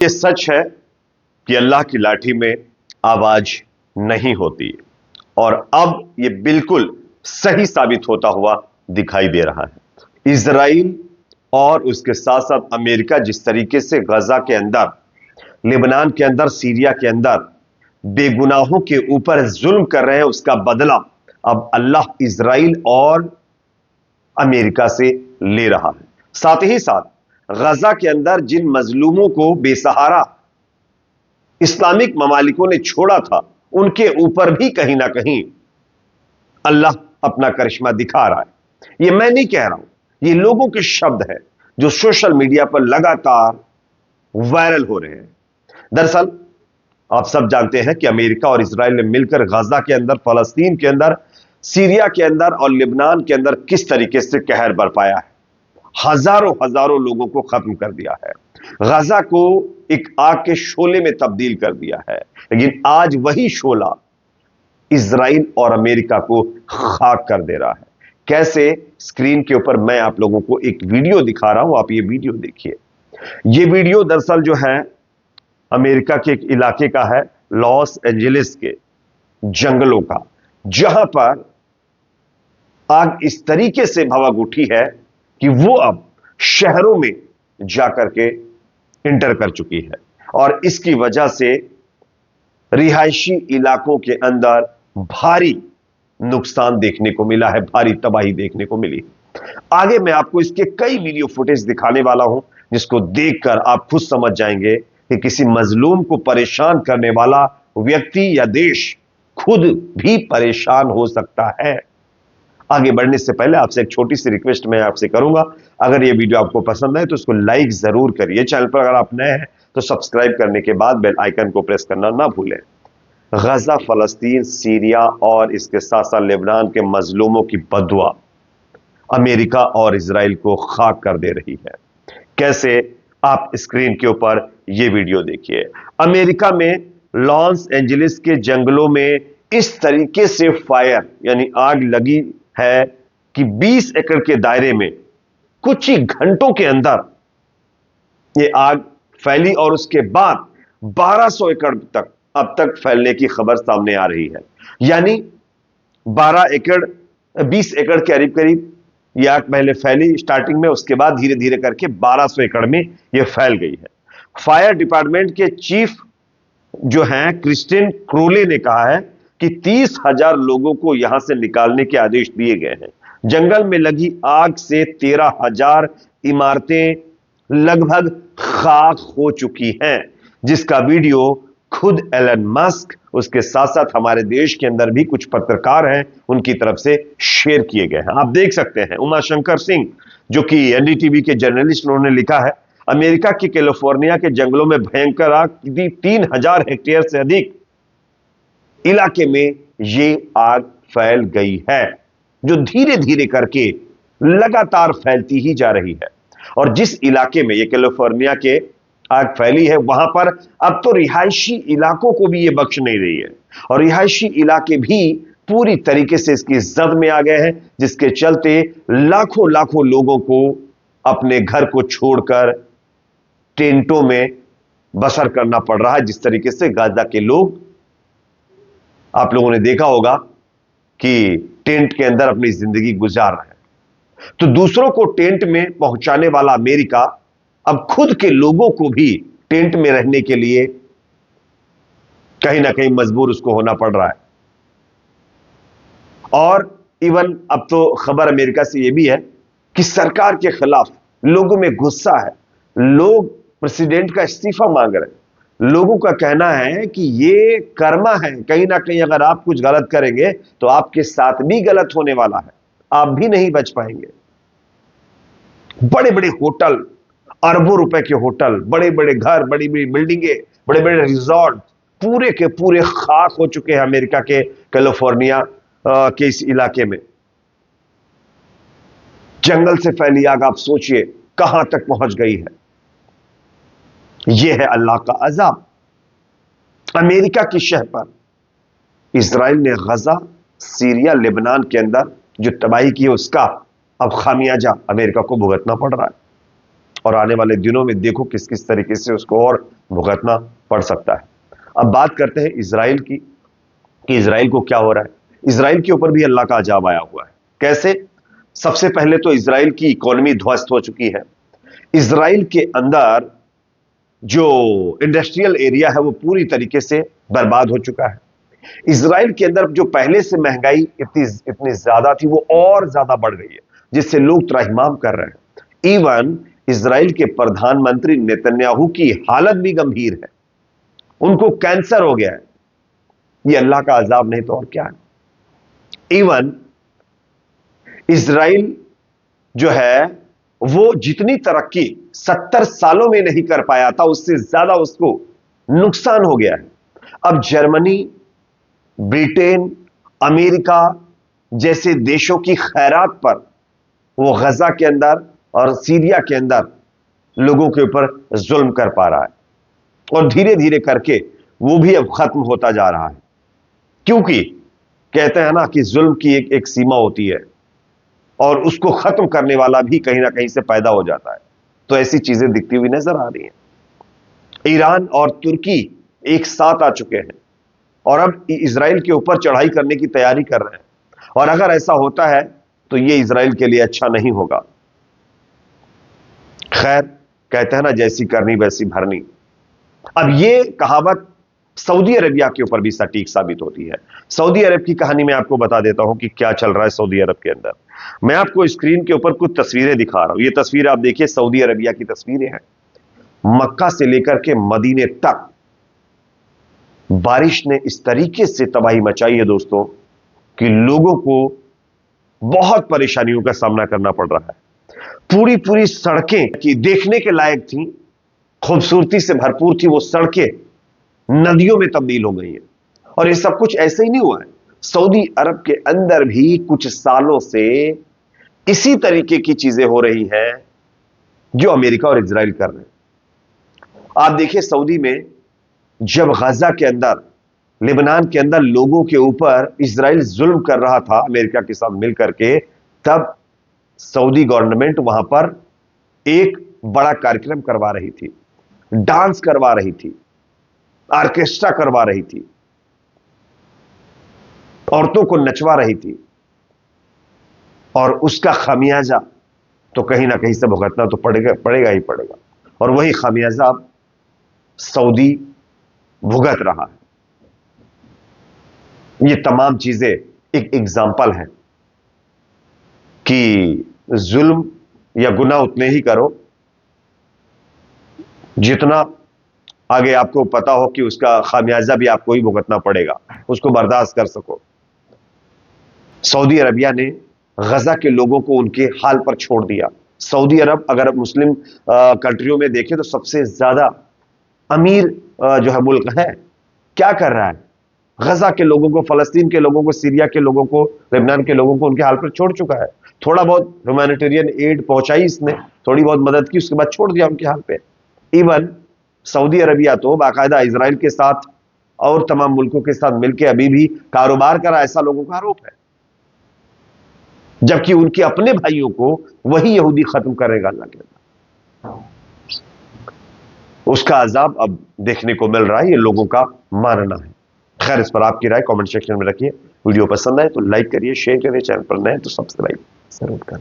ये सच है कि अल्लाह की लाठी में आवाज नहीं होती और अब ये बिल्कुल सही साबित होता हुआ दिखाई दे रहा है। इजराइल और उसके साथ साथ अमेरिका जिस तरीके से गजा के अंदर, लेबनान के अंदर, सीरिया के अंदर बेगुनाहों के ऊपर जुल्म कर रहे हैं, उसका बदला अब अल्लाह इजराइल और अमेरिका से ले रहा है। साथ ही साथ गजा के अंदर जिन मजलूमों को बेसहारा इस्लामिक ममालिकों ने छोड़ा था, उनके ऊपर भी कहीं ना कहीं अल्लाह अपना करिश्मा दिखा रहा है। ये मैं नहीं कह रहा हूं, ये लोगों के शब्द हैं जो सोशल मीडिया पर लगातार वायरल हो रहे हैं। दरअसल आप सब जानते हैं कि अमेरिका और इजराइल ने मिलकर गजा के अंदर, फलस्तीन के अंदर, सीरिया के अंदर और लेबनान के अंदर किस तरीके से कहर बरपाया है। हजारों हजारों लोगों को खत्म कर दिया है, गजा को एक आग के शोले में तब्दील कर दिया है। लेकिन आज वही शोला इजराइल और अमेरिका को खाक कर दे रहा है। कैसे? स्क्रीन के ऊपर मैं आप लोगों को एक वीडियो दिखा रहा हूं, आप ये वीडियो देखिए। ये वीडियो दरअसल जो है अमेरिका के एक इलाके का है, लॉस एंजलिस के जंगलों का, जहां पर आग इस तरीके से भभक उठी है कि वो अब शहरों में जाकर के इंटर कर चुकी है और इसकी वजह से रिहायशी इलाकों के अंदर भारी नुकसान देखने को मिला है, भारी तबाही देखने को मिली। आगे मैं आपको इसके कई वीडियो फुटेज दिखाने वाला हूं, जिसको देखकर आप खुद समझ जाएंगे कि किसी मजलूम को परेशान करने वाला व्यक्ति या देश खुद भी परेशान हो सकता है। आगे बढ़ने से पहले आपसे एक छोटी सी रिक्वेस्ट मैं आपसे करूंगा, अगर यह वीडियो आपको पसंद है तो इसको लाइक जरूर करिए। चैनल पर अगर आप नए हैं तो सब्सक्राइब करने के बाद बेल आइकन को प्रेस करना ना भूलें। गजा, फलस्तीन, सीरिया और इसके साथ साथ लेबनान के मजलूमों की बददुआ अमेरिका और इजराइल को खाक कर दे रही है। कैसे? आप स्क्रीन के ऊपर यह वीडियो देखिए। अमेरिका में लॉस एंजलिस के जंगलों में इस तरीके से फायर यानी आग लगी है कि 20 एकड़ के दायरे में कुछ ही घंटों के अंदर यह आग फैली और उसके बाद 1200 एकड़ तक अब तक फैलने की खबर सामने आ रही है। यानी 20 एकड़ के करीब करीब यह आग पहले फैली स्टार्टिंग में, उसके बाद धीरे धीरे करके 1200 एकड़ में यह फैल गई है। फायर डिपार्टमेंट के चीफ जो हैं क्रिस्टिन क्रोले ने कहा है कि 30,000 लोगों को यहां से निकालने के आदेश दिए गए हैं। जंगल में लगी आग से 13,000 इमारतें लगभग खाक हो चुकी हैं, जिसका वीडियो खुद एलन मस्क, उसके साथ साथ हमारे देश के अंदर भी कुछ पत्रकार हैं, उनकी तरफ से शेयर किए गए हैं। आप देख सकते हैं उमाशंकर सिंह जो कि एनडीटीवी के जर्नलिस्ट, उन्होंने लिखा है अमेरिका के कैलिफोर्निया के जंगलों में भयंकर आग, 3,000 हेक्टेयर से अधिक इलाके में यह आग फैल गई है, जो धीरे धीरे करके लगातार फैलती ही जा रही है। और जिस इलाके में यह कैलिफोर्निया के आग फैली है, वहां पर अब तो रिहायशी इलाकों को भी यह बख्श नहीं रही है और रिहायशी इलाके भी पूरी तरीके से इसकी जद में आ गए हैं, जिसके चलते लाखों लाखों लोगों को अपने घर को छोड़कर टेंटों में बसर करना पड़ रहा है। जिस तरीके से गाजा के लोग, आप लोगों ने देखा होगा कि टेंट के अंदर अपनी जिंदगी गुजार रहे हैं, तो दूसरों को टेंट में पहुंचाने वाला अमेरिका अब खुद के लोगों को भी टेंट में रहने के लिए कहीं ना कहीं मजबूर उसको होना पड़ रहा है। और इवन अब तो खबर अमेरिका से यह भी है कि सरकार के खिलाफ लोगों में गुस्सा है, लोग प्रेसिडेंट का इस्तीफा मांग रहे हैं। लोगों का कहना है कि यह कर्मा है, कहीं ना कहीं अगर आप कुछ गलत करेंगे तो आपके साथ भी गलत होने वाला है, आप भी नहीं बच पाएंगे। बड़े बड़े होटल, अरबों रुपए के होटल, बड़े बड़े घर, बड़ी बड़ी बिल्डिंगें, बड़े बड़े रिजॉर्ट पूरे के पूरे खाक हो चुके हैं अमेरिका के कैलिफोर्निया के इस इलाके में। जंगल से फैली आग आप सोचिए कहां तक पहुंच गई है। यह है अल्लाह का अजाब। अमेरिका की शह पर इजराइल ने गजा, सीरिया, लेबनान के अंदर जो तबाही की है, उसका अब खामियाजा अमेरिका को भुगतना पड़ रहा है। और आने वाले दिनों में देखो किस किस तरीके से उसको और भुगतना पड़ सकता है। अब बात करते हैं इजराइल की, कि इजराइल को क्या हो रहा है। इजराइल के ऊपर भी अल्लाह का अजाब आया हुआ है। कैसे? सबसे पहले तो इजराइल की इकोनॉमी ध्वस्त हो चुकी है। इजराइल के अंदर जो इंडस्ट्रियल एरिया है वो पूरी तरीके से बर्बाद हो चुका है। इजराइल के अंदर जो पहले से महंगाई इतनी इतनी ज्यादा थी वो और ज्यादा बढ़ गई है, जिससे लोग त्राहिमाम कर रहे हैं। इवन इजराइल के प्रधानमंत्री नेतन्याहू की हालत भी गंभीर है, उनको कैंसर हो गया है। ये अल्लाह का अजाब नहीं तो और क्या है। इवन इजराइल जो है वो जितनी तरक्की 70 सालों में नहीं कर पाया था, उससे ज्यादा उसको नुकसान हो गया है। अब जर्मनी, ब्रिटेन, अमेरिका जैसे देशों की खैरात पर वो गजा के अंदर और सीरिया के अंदर लोगों के ऊपर जुल्म कर पा रहा है, और धीरे धीरे करके वो भी अब खत्म होता जा रहा है। क्योंकि कहते हैं ना कि जुल्म की एक सीमा होती है, और उसको खत्म करने वाला भी कहीं ना कहीं से पैदा हो जाता है। तो ऐसी चीजें दिखती हुई नजर आ रही हैं। ईरान और तुर्की एक साथ आ चुके हैं और अब इजराइल के ऊपर चढ़ाई करने की तैयारी कर रहे हैं, और अगर ऐसा होता है तो यह इजराइल के लिए अच्छा नहीं होगा। खैर, कहते हैं ना जैसी करनी वैसी भरनी। अब यह कहावत सऊदी अरेबिया के ऊपर भी सटीक साबित होती है। सऊदी अरब की कहानी मैं आपको बता देता हूं कि क्या चल रहा है सऊदी अरब के अंदर। मैं आपको स्क्रीन के ऊपर कुछ तस्वीरें दिखा रहा हूं। ये तस्वीर आप देखिए, सऊदी अरेबिया की तस्वीरें हैं। मक्का से लेकर के मदीने तक बारिश ने इस तरीके से तबाही मचाई है दोस्तों कि लोगों को बहुत परेशानियों का सामना करना पड़ रहा है। पूरी पूरी सड़कें की देखने के लायक थी, खूबसूरती से भरपूर थी, वो सड़कें नदियों में तब्दील हो गई है। और ये सब कुछ ऐसे ही नहीं हुआ है। सऊदी अरब के अंदर भी कुछ सालों से इसी तरीके की चीजें हो रही हैं जो अमेरिका और इजराइल कर रहे हैं। आप देखिए, सऊदी में जब गजा के अंदर, लेबनान के अंदर लोगों के ऊपर इजराइल जुल्म कर रहा था अमेरिका के साथ मिलकर के, तब सऊदी गवर्नमेंट वहां पर एक बड़ा कार्यक्रम करवा रही थी, डांस करवा रही थी, ऑर्केस्ट्रा करवा रही थी, औरतों को नचवा रही थी, और उसका खामियाजा तो कहीं ना कहीं से भुगतना तो पड़ेगा ही पड़ेगा। और वही खामियाजा सऊदी भुगत रहा है। ये तमाम चीजें एक एग्जाम्पल है कि जुल्म या गुनाह उतने ही करो जितना आगे आपको पता हो कि उसका खामियाजा भी आपको ही भुगतना पड़ेगा, उसको बर्दाश्त कर सको। सऊदी अरबिया ने गजा के लोगों को उनके हाल पर छोड़ दिया। सऊदी अरब अगर मुस्लिम कंट्रियों में देखें तो सबसे ज्यादा अमीर जो है मुल्क है। क्या कर रहा है? गजा के लोगों को, फलस्तीन के लोगों को, सीरिया के लोगों को, लेबनान के लोगों को उनके हाल पर छोड़ चुका है। थोड़ा बहुत ह्यूमैनिटेरियन एड पहुंचाई इसने, थोड़ी बहुत मदद की, उसके बाद छोड़ दिया उनके हाल पे। इवन सऊदी अरबिया तो बाकायदा इजराइल के साथ और तमाम मुल्कों के साथ मिलकर अभी भी कारोबार करा, ऐसा लोगों का आरोप है। जबकि उनके अपने भाइयों को वही यहूदी खत्म करेगा अल्लाह के अंदर। उसका अजाब अब देखने को मिल रहा है, ये लोगों का मानना है। खैर, इस पर आपकी राय कमेंट सेक्शन में रखिए। वीडियो पसंद आए तो लाइक करिए, शेयर करिए, चैनल पर नए तो सब्सक्राइब जरूर करें।